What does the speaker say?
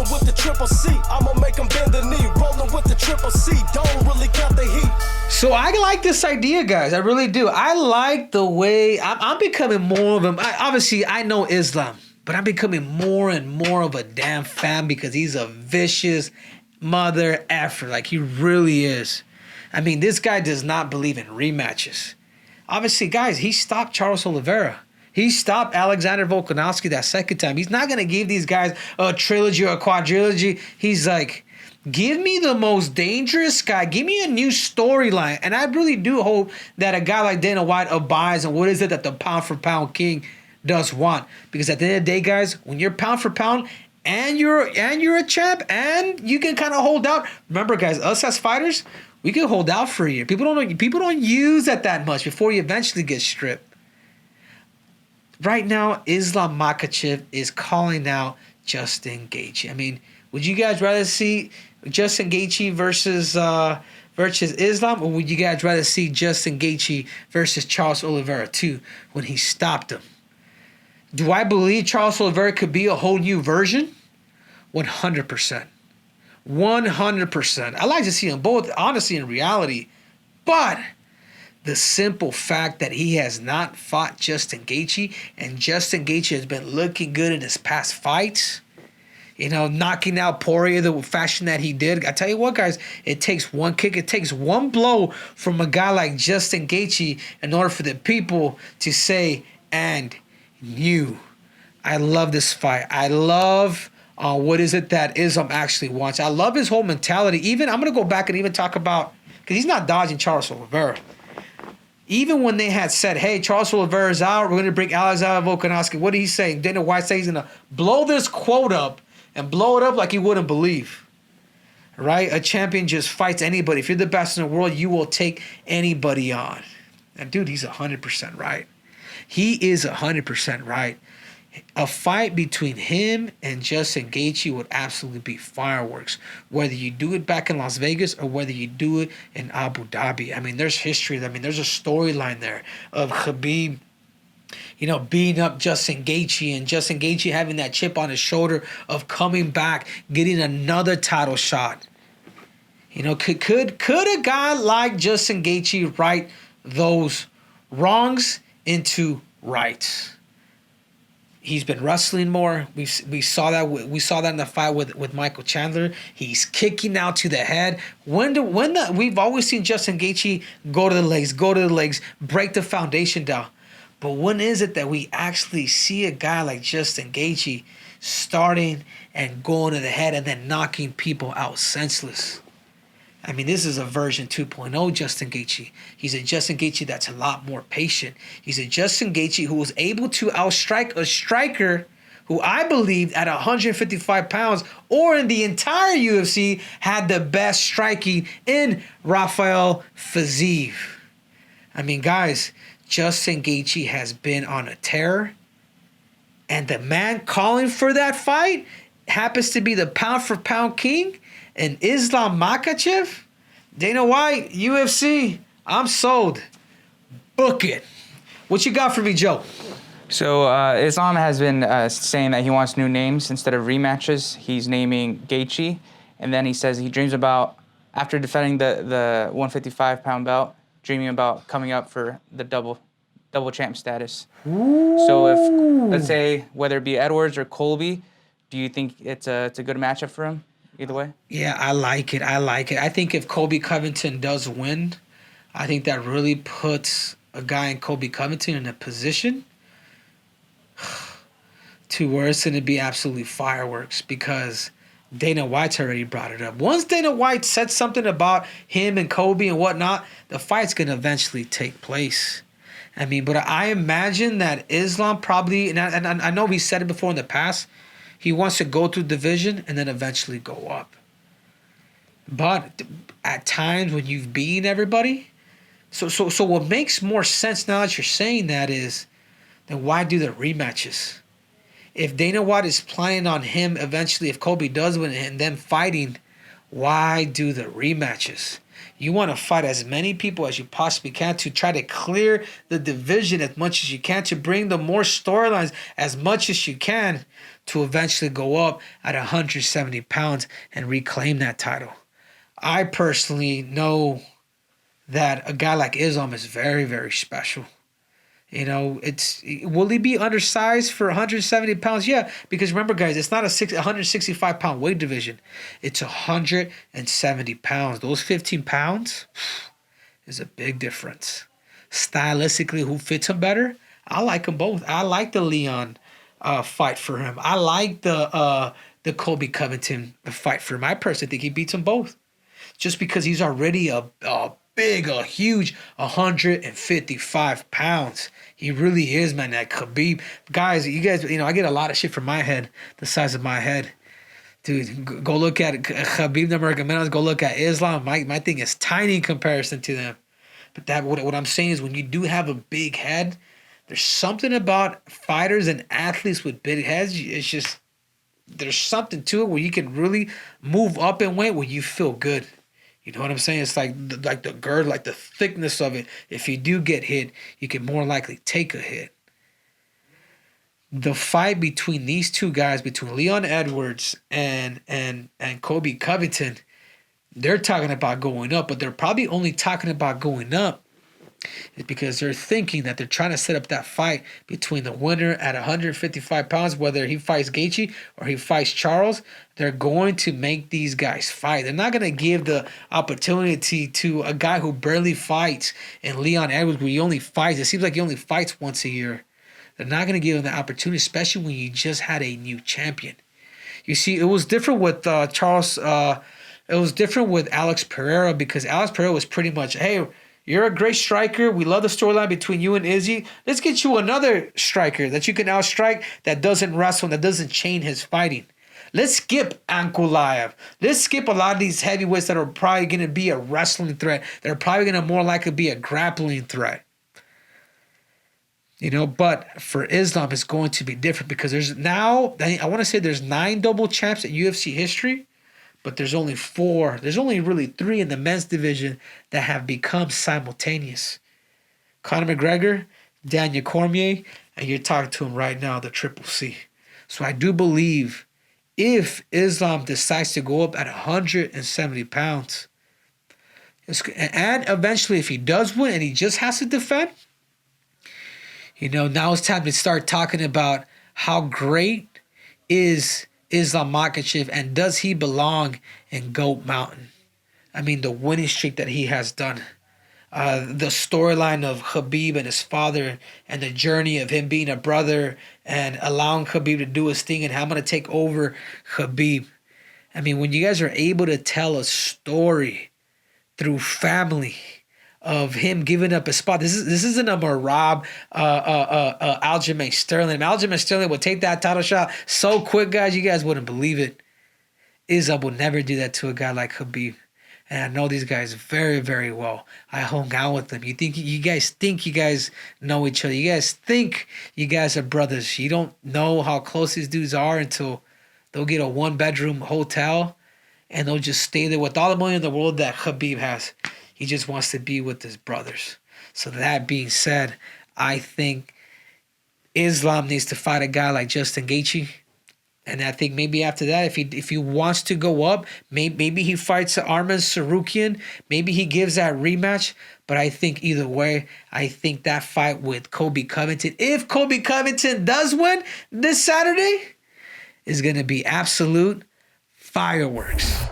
Rolling with the triple C, I'ma make him bend the knee. Rolling with the triple C, don't really count the heat. So I like this idea, guys. I really do. I like the way I'm becoming more of him. Obviously, I know Islam, but I'm becoming more and more of a damn fan because he's a vicious mother effer. Like, he really is. I mean, this guy does not believe in rematches. Obviously, guys, he stopped Charles Oliveira. He stopped Alexander Volkanovski that second time. He's not going to give these guys a trilogy or a quadrilogy. He's like, give me the most dangerous guy. Give me a new storyline. And I really do hope that a guy like Dana White abides on what is it that the pound-for-pound king does want. Because at the end of the day, guys, when you're pound for pound and you're a champ and you can kind of hold out. Remember, guys, us as fighters, we can hold out for a year. People don't use that much before you eventually get stripped. Right now, Islam Makhachev is calling out Justin Gaethje. I mean, would you guys rather see Justin Gaethje versus Islam, or would you guys rather see Justin Gaethje versus Charles Oliveira too when he stopped him? Do I believe Charles Oliveira could be a whole new version? 100%. 100%. I like to see them both, honestly, in reality. But the simple fact that he has not fought Justin Gaethje, and Justin Gaethje has been looking good in his past fights, you know, knocking out Poirier the fashion that he did. I tell you what, guys, it takes one kick, it takes one blow from a guy like Justin Gaethje in order for the people to say, and you. I love this fight. I love what is it that Islam actually wants. I love his whole mentality. Even, I'm going to go back and even talk about, because he's not dodging Charles Oliveira. Even when they had said, hey, Charles Oliveira's out, we're going to bring Alexander Volkanovski, what did he say? Dana White says he's going to blow this quote up and blow it up like he wouldn't believe. Right? A champion just fights anybody. If you're the best in the world, you will take anybody on. And dude, he's 100% right. He is 100% right. A fight between him and Justin Gaethje would absolutely be fireworks. Whether you do it back in Las Vegas or whether you do it in Abu Dhabi. I mean, there's history. I mean, there's a storyline there of Khabib, you know, beating up Justin Gaethje and Justin Gaethje having that chip on his shoulder of coming back, getting another title shot. You know, could a guy like Justin Gaethje right those wrongs into rights? He's been wrestling more. We saw that in the fight with Michael Chandler. He's kicking out to the head. We've always seen Justin Gaethje go to the legs, break the foundation down. But when is it that we actually see a guy like Justin Gaethje starting and going to the head and then knocking people out senseless? I mean, this is a version 2.0 Justin Gaethje. He's a Justin Gaethje that's a lot more patient. He's a Justin Gaethje who was able to outstrike a striker who I believe at 155 pounds or in the entire UFC had the best striking in Rafael Fiziev. I mean, guys, Justin Gaethje has been on a tear. And the man calling for that fight happens to be the pound-for-pound king and Islam Makhachev. Dana White, UFC, I'm sold. Book it. What you got for me, Joe? So Islam has been saying that he wants new names instead of rematches. He's naming Gaethje, and then he says he dreams about, after defending the 155-pound belt, dreaming about coming up for the double champ status. Ooh. So if, let's say, whether it be Edwards or Colby, do you think it's a good matchup for him? Either way? Yeah, I like it. I think if Colby Covington does win, I think that really puts a guy in Colby Covington in a position to where it's going to be absolutely fireworks because Dana White's already brought it up. Once Dana White said something about him and Colby and whatnot, the fight's going to eventually take place. I mean, but I imagine that Islam probably, and I know he said it before in the past, he wants to go through division and then eventually go up. But at times when you've beaten everybody, so what makes more sense now that you're saying that is, then why do the rematches? If Dana White is planning on him eventually, if Colby does win and them fighting Why do the rematches? You want to fight as many people as you possibly can to try to clear the division as much as you can, to bring the more storylines as much as you can, to eventually go up at 170 pounds and reclaim that title. I personally know that a guy like Islam is very, very special. You know, will he be undersized for 170 pounds? Yeah, because remember, guys, it's not a 165 pound weight division. It's 170 pounds. Those 15 pounds is a big difference. Stylistically, who fits him better? I like them both. I like the Leon fight for him. I like the Colby Covington fight for him. I personally think he beats them both, just because he's already a huge 155 pounds. He really is, man. That Khabib. Guys, you guys, I get a lot of shit from my head, the size of my head. Dude, go look at Khabib Nurmagomedov. Go look at Islam. My thing is tiny in comparison to them. But what I'm saying is, when you do have a big head, there's something about fighters and athletes with big heads. It's just, there's something to it where you can really move up in weight where you feel good. You know what I'm saying? It's like the girth, like the thickness of it. If you do get hit, you can more likely take a hit. The fight between these two guys, between Leon Edwards and Colby Covington, they're talking about going up, but they're probably only talking about going up is because they're thinking that they're trying to set up that fight between the winner at 155 pounds, whether he fights Gaethje or he fights Charles. They're going to make these guys fight. They're not going to give the opportunity to a guy who barely fights and Leon Edwards, where he only fights. It seems like he only fights once a year. They're not going to give him the opportunity, especially when you just had a new champion. You see, it was different with Charles. It was different with Alex Pereira, because Alex Pereira was pretty much, hey, you're a great striker. We love the storyline between you and Izzy. Let's get you another striker that you can outstrike, that doesn't wrestle, that doesn't chain his fighting. Let's skip Ankulaev. Let's skip a lot of these heavyweights that are probably going to be a wrestling threat. That are probably going to more likely be a grappling threat. But for Islam, it's going to be different, because there's now, I want to say there's 9 double champs in UFC history. But there's only 4. There's only really 3 in the men's division that have become simultaneous. Conor McGregor, Daniel Cormier, and you're talking to him right now, the Triple C. So I do believe if Islam decides to go up at 170 pounds, and eventually if he does win and he just has to defend, now it's time to start talking about how great is Islam Makhachev, and does he belong in Goat Mountain? I mean, the winning streak that he has done. The storyline of Khabib and his father, and the journey of him being a brother and allowing Khabib to do his thing, and how I'm going to take over Khabib. I mean, when you guys are able to tell a story through family of him giving up his spot. This isn't a Marab Aljamain Sterling. Aljamain Sterling would take that title shot so quick, guys, you guys wouldn't believe it. Islam would never do that to a guy like Khabib. And I know these guys very, very well. I hung out with them. You guys think you guys know each other. You guys think you guys are brothers. You don't know how close these dudes are until they'll get a 1-bedroom hotel and they'll just stay there with all the money in the world that Khabib has. He just wants to be with his brothers. So that being said, I think Islam needs to fight a guy like Justin Gaethje. And I think maybe after that, if he wants to go up, maybe he fights Arman Sarukian. Maybe he gives that rematch. But I think either way, I think that fight with Colby Covington, if Colby Covington does win this Saturday, is going to be absolute fireworks.